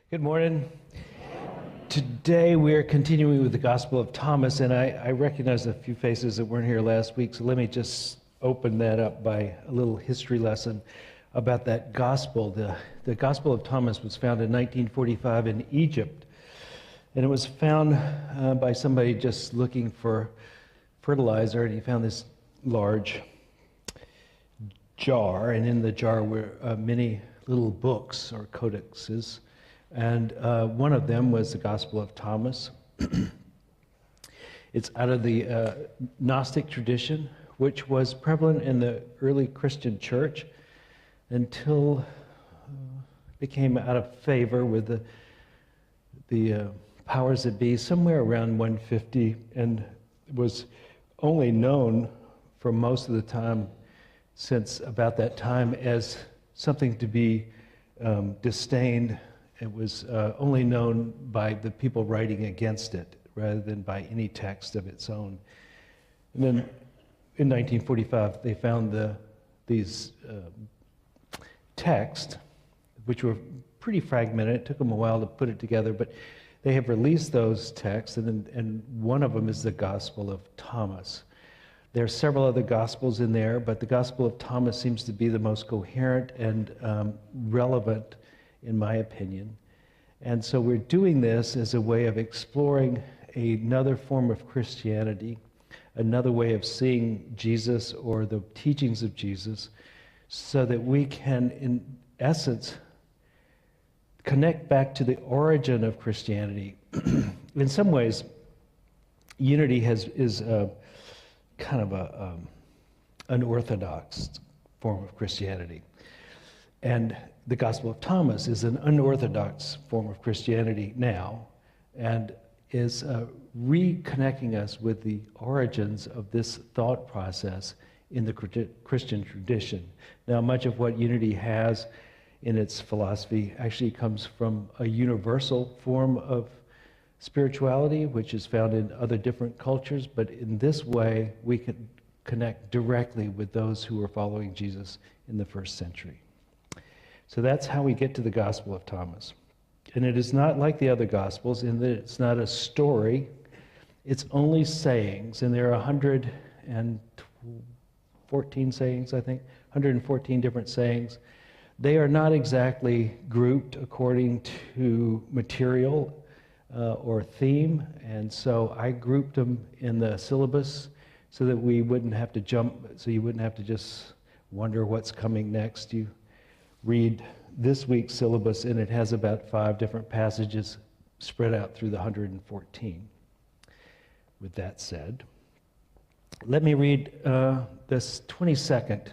Good morning. Today we are continuing with the Gospel of Thomas, and I recognize a few faces that weren't here last week, so let me just open that up by a little history lesson about that gospel. The Gospel of Thomas was found in 1945 in Egypt, and it was found by somebody just looking for fertilizer, and he found this large jar, and in the jar were many little books or codexes. And one of them was the Gospel of Thomas. It's out of the Gnostic tradition, which was prevalent in the early Christian church until it became out of favor with the powers that be somewhere around 150, and was only known for most of the time since about that time as something to be disdained. It was only known by the people writing against it rather than by any text of its own. And then in 1945, they found these texts, which were pretty fragmented. It took them a while to put it together, but they have released those texts, and one of them is the Gospel of Thomas. There are several other Gospels in there, but the Gospel of Thomas seems to be the most coherent and relevant, in my opinion. And so we're doing this as a way of exploring another form of Christianity, another way of seeing Jesus or the teachings of Jesus, so that we can, in essence, connect back to the origin of Christianity. In some ways, unity is kind of an orthodox form of Christianity. And the Gospel of Thomas is an unorthodox form of Christianity now, and is reconnecting us with the origins of this thought process in the Christian tradition. Now, much of what unity has in its philosophy actually comes from a universal form of spirituality, which is found in other different cultures, but in this way, we can connect directly with those who were following Jesus in the first century. So that's how we get to the Gospel of Thomas. And it is not like the other Gospels in that it's not a story, it's only sayings, and there are 114 sayings, I think, 114 different sayings. They are not exactly grouped according to material or theme, and so I grouped them in the syllabus so that we wouldn't have to jump, so you wouldn't have to just wonder what's coming next. You read this week's syllabus, and it has about 5 different passages spread out through the 114. With that said, let me read this 22nd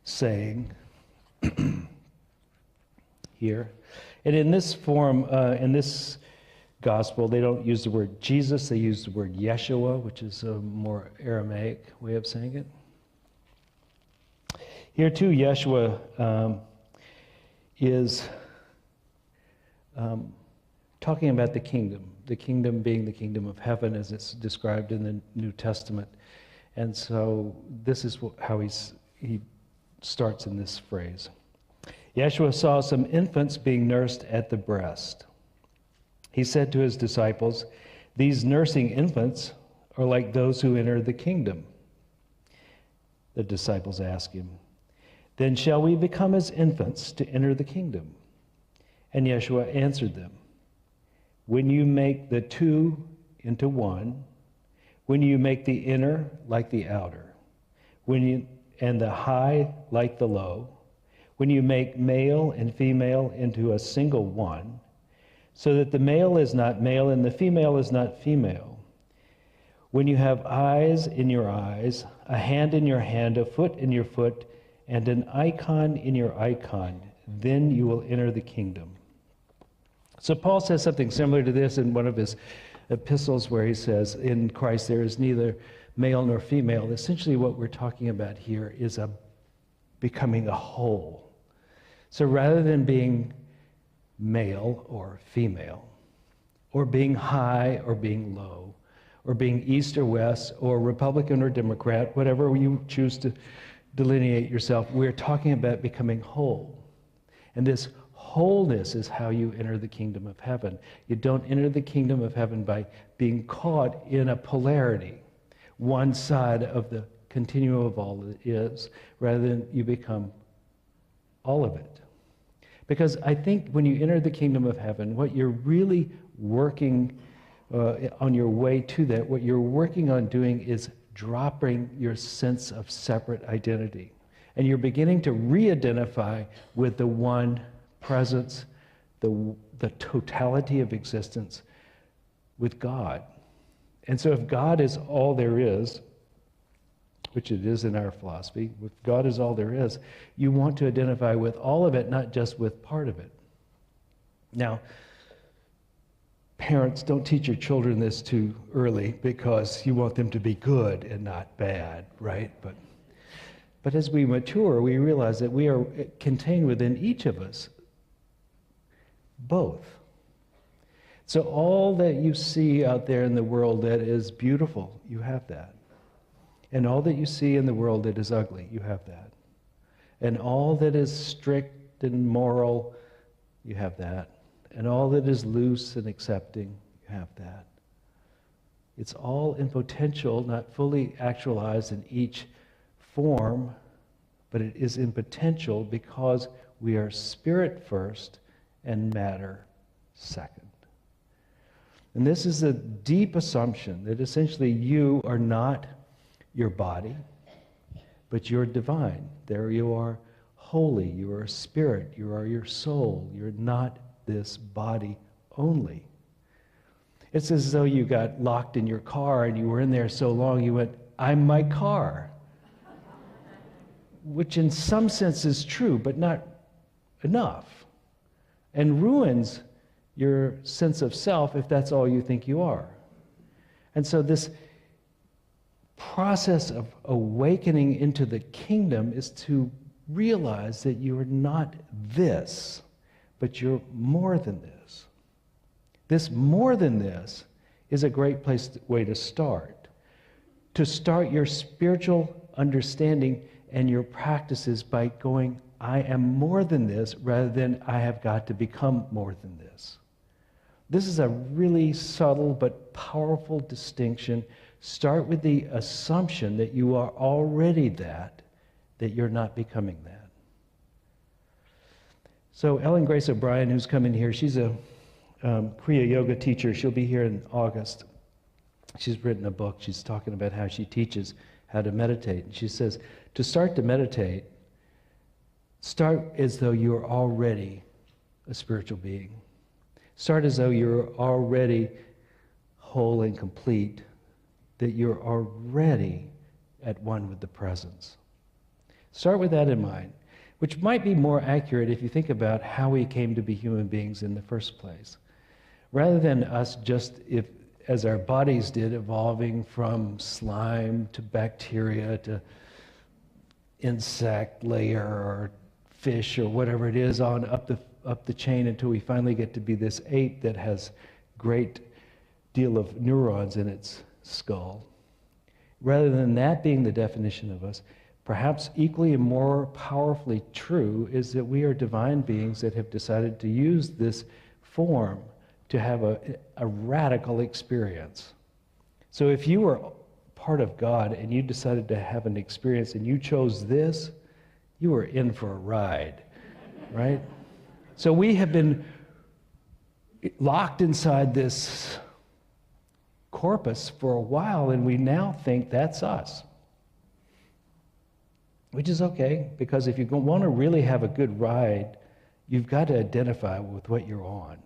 saying here. And in this form, in this gospel, they don't use the word Jesus, they use the word Yeshua, which is a more Aramaic way of saying it. Here too, Yeshua is talking about the kingdom being the kingdom of heaven as it's described in the New Testament. And so this is how he starts in this phrase. Yeshua saw some infants being nursed at the breast. He said to his disciples, "These nursing infants are like those who enter the kingdom." The disciples asked him, "Then shall we become as infants to enter the kingdom?" And Yeshua answered them, "When you make the two into one, when you make the inner like the outer, and the high like the low, when you make male and female into a single one, so that the male is not male and the female is not female, when you have eyes in your eyes, a hand in your hand, a foot in your foot, and an icon in your icon, then you will enter the kingdom." So Paul says something similar to this in one of his epistles where he says, in Christ there is neither male nor female. Essentially what we're talking about here is becoming a whole. So rather than being male or female, or being high or being low, or being east or west, or Republican or Democrat, whatever you choose to delineate yourself, we're talking about becoming whole. And this Wholeness is how you enter the kingdom of heaven. You don't enter the kingdom of heaven by being caught in a polarity, one side of the continuum of all that is, rather than you become all of it. Because I think when you enter the kingdom of heaven, what you're really working on your way to that, what you're working on doing is dropping your sense of separate identity. And you're beginning to re-identify with the one presence, the totality of existence, with God. And so if God is all there is, which it is in our philosophy, if God is all there is, you want to identify with all of it, not just with part of it. Now, parents, don't teach your children this too early because you want them to be good and not bad, right? But as we mature, we realize that we are contained within each of us both. So all that you see out there in the world that is beautiful, you have that. And all that you see in the world that is ugly, you have that. And all that is strict and moral, you have that. And all that is loose and accepting, you have that. It's all in potential, not fully actualized in each form, but it is in potential because we are spirit first and matter second. And this is a deep assumption that essentially you are not your body, but you're divine. There you are holy, you are a spirit, you are your soul. You're not this body only. It's as though you got locked in your car and you were in there so long you went, I'm my car. Which in some sense is true, but not enough. And ruins your sense of self if that's all you think you are. And so this process of awakening into the kingdom is to realize that you are not this, but you're more than this. This more than this is a great way to start. To start your spiritual understanding and your practices by going, I am more than this, rather than I have got to become more than this. This is a really subtle but powerful distinction. Start with the assumption that you are already that you're not becoming that. So Ellen Grace O'Brien, who's coming here, she's a Kriya Yoga teacher. She'll be here in August. She's written a book. She's talking about how she teaches how to meditate. And she says, to start to meditate, start as though you're already a spiritual being. Start as though you're already whole and complete, that you're already at one with the presence. Start with that in mind, which might be more accurate if you think about how we came to be human beings in the first place. Rather than us just, as our bodies did, evolving from slime to bacteria to insect layer or fish or whatever it is on up the chain until we finally get to be this ape that has great deal of neurons in its skull. Rather than that being the definition of us, perhaps equally and more powerfully true is that we are divine beings that have decided to use this form to have a radical experience. So if you were part of God and you decided to have an experience and you chose this, you were in for a ride, right? So we have been locked inside this corpus for a while, and we now think that's us. Which is okay, because if you want to really have a good ride, you've got to identify with what you're on,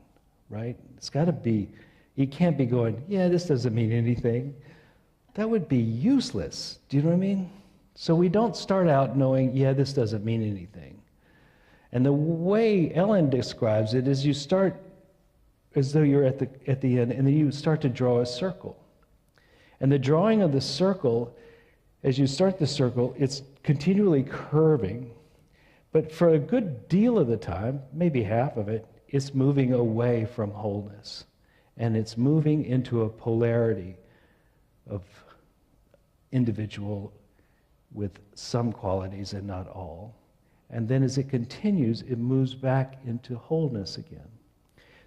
right? It's got to be, you can't be going, yeah, this doesn't mean anything. That would be useless. Do you know what I mean? So we don't start out knowing, yeah, this doesn't mean anything. And the way Ellen describes it is you start as though you're at the end, and then you start to draw a circle. And the drawing of the circle, as you start the circle, it's continually curving, but for a good deal of the time, maybe half of it, it's moving away from wholeness. And it's moving into a polarity of individual with some qualities and not all. And then as it continues, it moves back into wholeness again.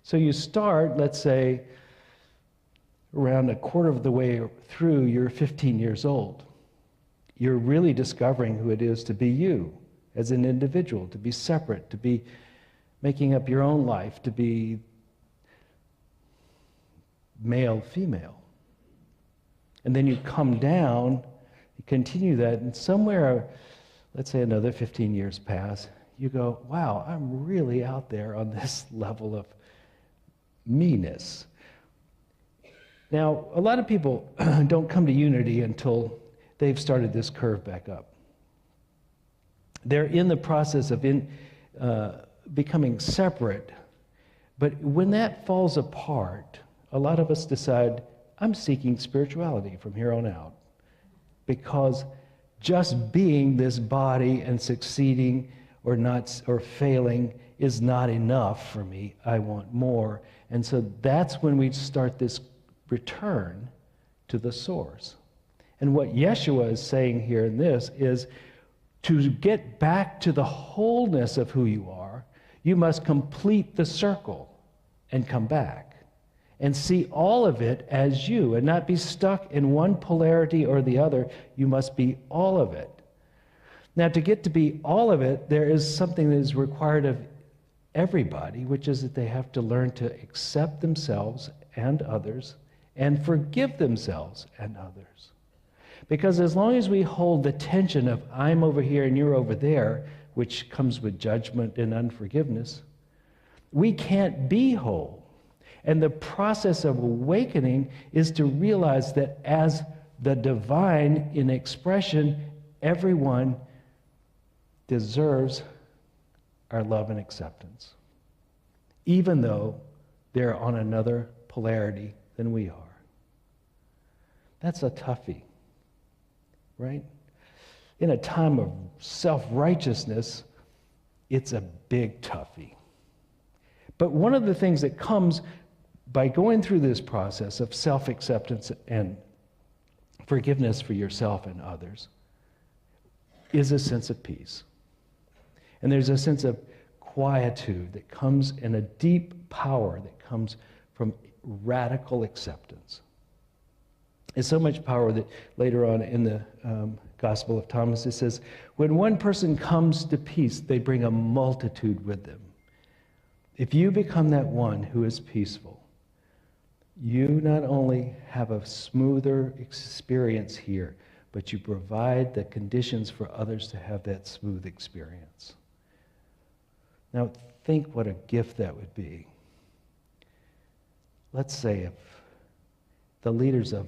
So you start, let's say, around a quarter of the way through, you're 15 years old. You're really discovering who it is to be you as an individual, to be separate, to be making up your own life, to be male, female. And then you come down, you continue that, and somewhere, let's say another 15 years pass, you go, wow, I'm really out there on this level of me-ness. Now, a lot of people don't come to unity until they've started this curve back up. They're in the process of becoming separate, but when that falls apart, a lot of us decide, I'm seeking spirituality from here on out, because just being this body and succeeding or not or failing is not enough for me. I want more. And so that's when we start this return to the source. And what Yeshua is saying here in this is, to get back to the wholeness of who you are, you must complete the circle and come back and see all of it as you, and not be stuck in one polarity or the other. You must be all of it. Now, to get to be all of it, there is something that is required of everybody, which is that they have to learn to accept themselves and others and forgive themselves and others. Because as long as we hold the tension of I'm over here and you're over there, which comes with judgment and unforgiveness, we can't be whole. And the process of awakening is to realize that as the divine in expression, everyone deserves our love and acceptance, even though they're on another polarity than we are. That's a toughie, right? In a time of self-righteousness, it's a big toughie. But one of the things that comes by going through this process of self-acceptance and forgiveness for yourself and others is a sense of peace. And there's a sense of quietude that comes, and a deep power that comes from radical acceptance. There's so much power that later on in the Gospel of Thomas it says, when one person comes to peace, they bring a multitude with them. If you become that one who is peaceful, you not only have a smoother experience here, but you provide the conditions for others to have that smooth experience. Now, think what a gift that would be. Let's say if the leaders of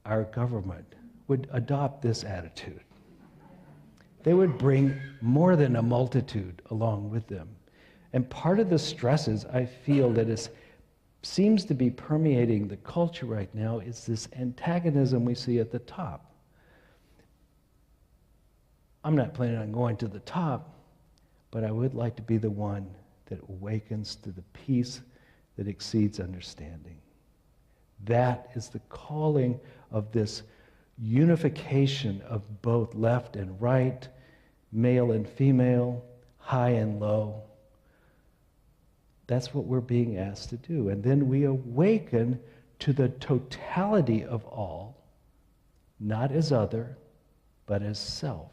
our government would adopt this attitude, they would bring more than a multitude along with them. And part of the stresses I feel that seems to be permeating the culture right now is this antagonism we see at the top. I'm not planning on going to the top, but I would like to be the one that awakens to the peace that exceeds understanding. That is the calling of this unification of both left and right, male and female, high and low. That's what we're being asked to do. And then we awaken to the totality of all, not as other, but as self.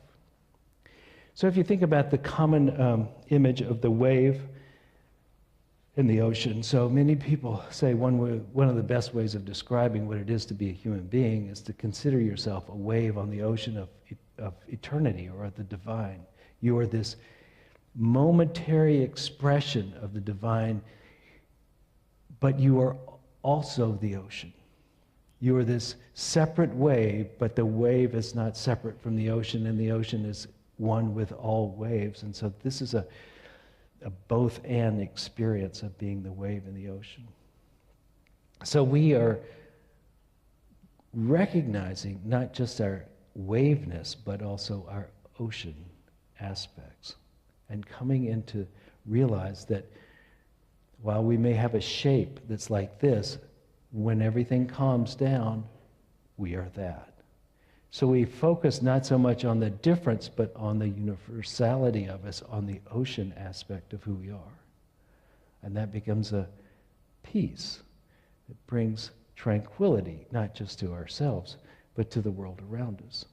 So if you think about the common image of the wave in the ocean, so many people say one of the best ways of describing what it is to be a human being is to consider yourself a wave on the ocean of eternity or of the divine. You are this momentary expression of the divine, but you are also the ocean. You are this separate wave, but the wave is not separate from the ocean, and the ocean is one with all waves. And so this is a both and experience of being the wave in the ocean. So we are recognizing not just our waveness, but also our ocean aspects, and coming in to realize that while we may have a shape that's like this, when everything calms down, we are that. So we focus not so much on the difference, but on the universality of us, on the ocean aspect of who we are. And that becomes a peace. It brings tranquility, not just to ourselves, but to the world around us.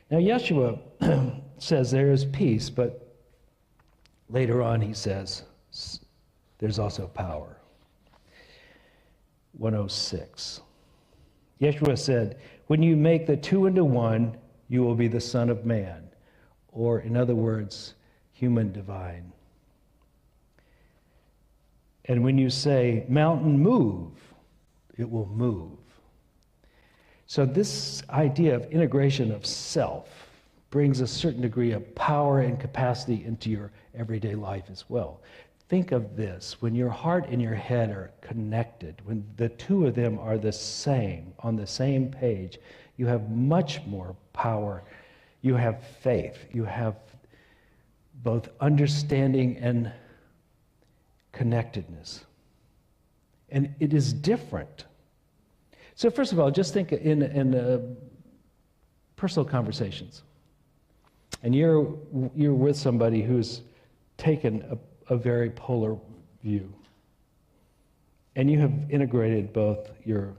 Now, Yeshua says there is peace, but later on he says there's also power. 106. Yeshua said, when you make the two into one, you will be the Son of Man, or in other words, human divine. And when you say, mountain move, it will move. So this idea of integration of self brings a certain degree of power and capacity into your everyday life as well. Think of this, when your heart and your head are connected, when the two of them are the same, on the same page, you have much more power. You have faith. You have both understanding and connectedness. And it is different. So first of all, just think in personal conversations. And you're with somebody who's taken a very polar view. And you have integrated both your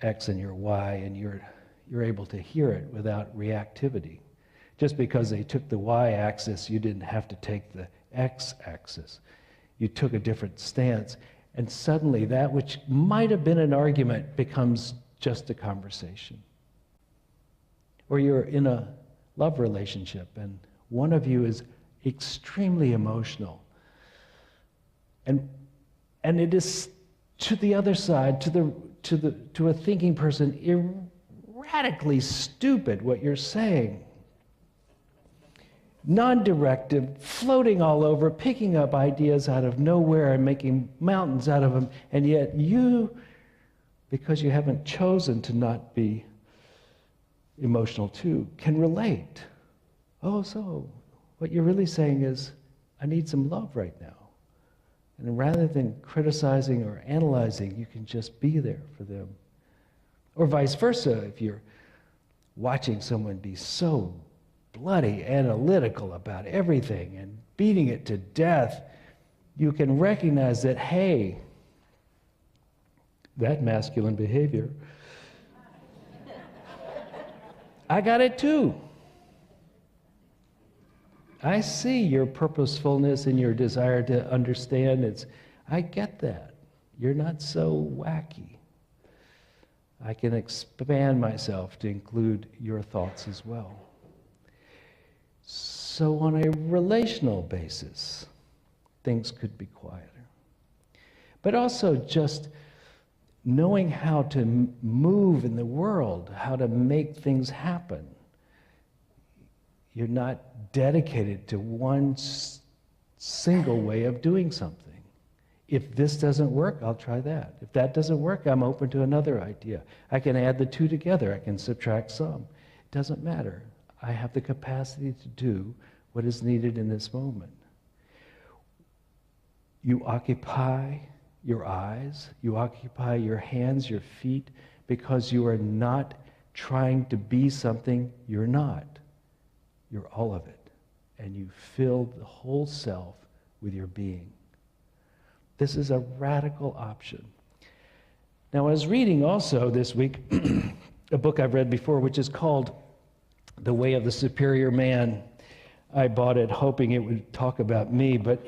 X and your Y, and you're able to hear it without reactivity. Just because they took the Y-axis, you didn't have to take the X-axis. You took a different stance, and suddenly that which might have been an argument becomes just a conversation. Or you're in a love relationship, and one of you is extremely emotional. And it is to the other side, to a thinking person, radically stupid what you're saying. Non-directive, floating all over, picking up ideas out of nowhere and making mountains out of them, and yet you, because you haven't chosen to not be emotional too, can relate. Oh, so what you're really saying is, I need some love right now. And rather than criticizing or analyzing, you can just be there for them. Or vice versa, if you're watching someone be so bloody analytical about everything and beating it to death, you can recognize that, hey, that masculine behavior, I got it too. I see your purposefulness and your desire to understand. I get that. You're not so wacky. I can expand myself to include your thoughts as well. So on a relational basis, things could be quieter. But also just knowing how to move in the world, how to make things happen. You're not dedicated to one single way of doing something. If this doesn't work, I'll try that. If that doesn't work, I'm open to another idea. I can add the two together. I can subtract some. It doesn't matter. I have the capacity to do what is needed in this moment. You occupy your eyes, you occupy your hands, your feet, because you are not trying to be something you're not. You're all of it. And you fill the whole self with your being. This is a radical option. Now, I was reading also this week a book I've read before, which is called The Way of the Superior Man. I bought it hoping it would talk about me, but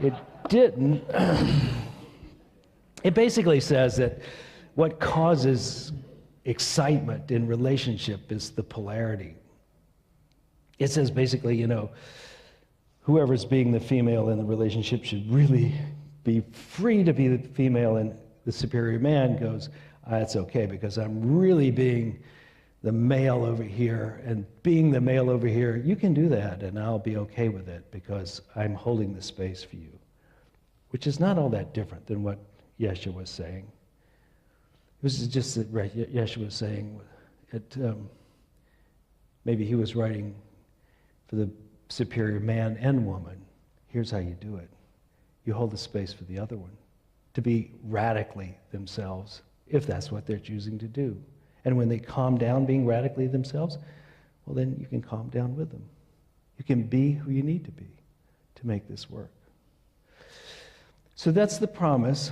it didn't. It basically says that what causes excitement in relationship is the polarity. It says basically, whoever's being the female in the relationship should really be free to be the female, and the superior man goes, it's okay because I'm really being the male over here, and being the male over here, you can do that and I'll be okay with it because I'm holding the space for you, which is not all that different than what Yeshua was saying. It was just that Yeshua was saying, maybe he was writing for the superior man and woman. Here's how you do it. You hold the space for the other one to be radically themselves if that's what they're choosing to do. And when they calm down being radically themselves, well, then you can calm down with them. You can be who you need to be to make this work. So that's the promise,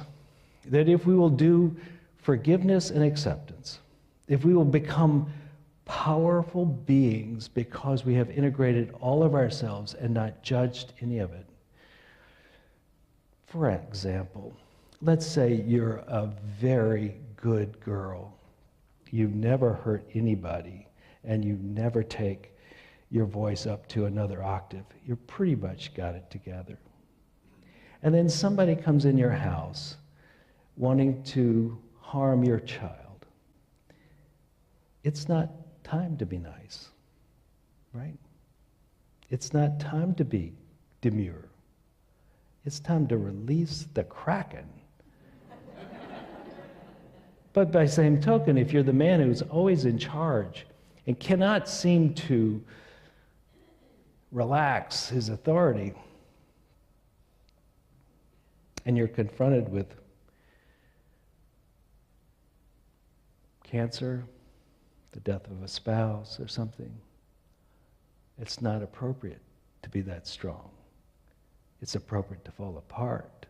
that if we will do forgiveness and acceptance, if we will become powerful beings because we have integrated all of ourselves and not judged any of it. For example, let's say you're a very good girl. You never hurt anybody, and you never take your voice up to another octave. You pretty much got it together. And then somebody comes in your house wanting to harm your child. It's not time to be nice, right? It's not time to be demure. It's time to release the Kraken. But by same token, if you're the man who's always in charge and cannot seem to relax his authority, and you're confronted with cancer, the death of a spouse or something, it's not appropriate to be that strong. It's appropriate to fall apart.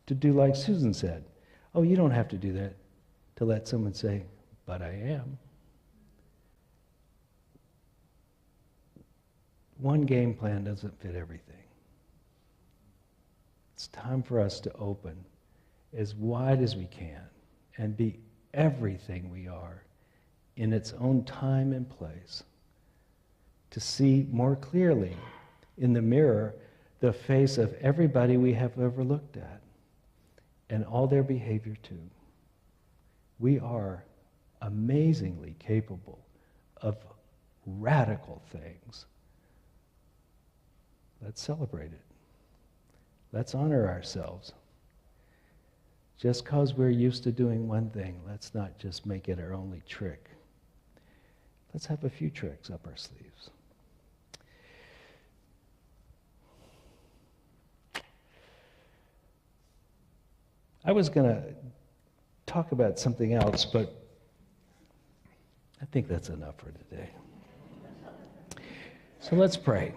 To do like Susan said, oh, you don't have to do that, to let someone say, but I am. One game plan doesn't fit everything. It's time for us to open as wide as we can and be everything we are in its own time and place, to see more clearly in the mirror the face of everybody we have ever looked at and all their behavior too. We are amazingly capable of radical things. Let's celebrate it. Let's honor ourselves. Just because we're used to doing one thing, let's not just make it our only trick. Let's have a few tricks up our sleeves. I was going to talk about something else, but I think that's enough for today. So let's pray.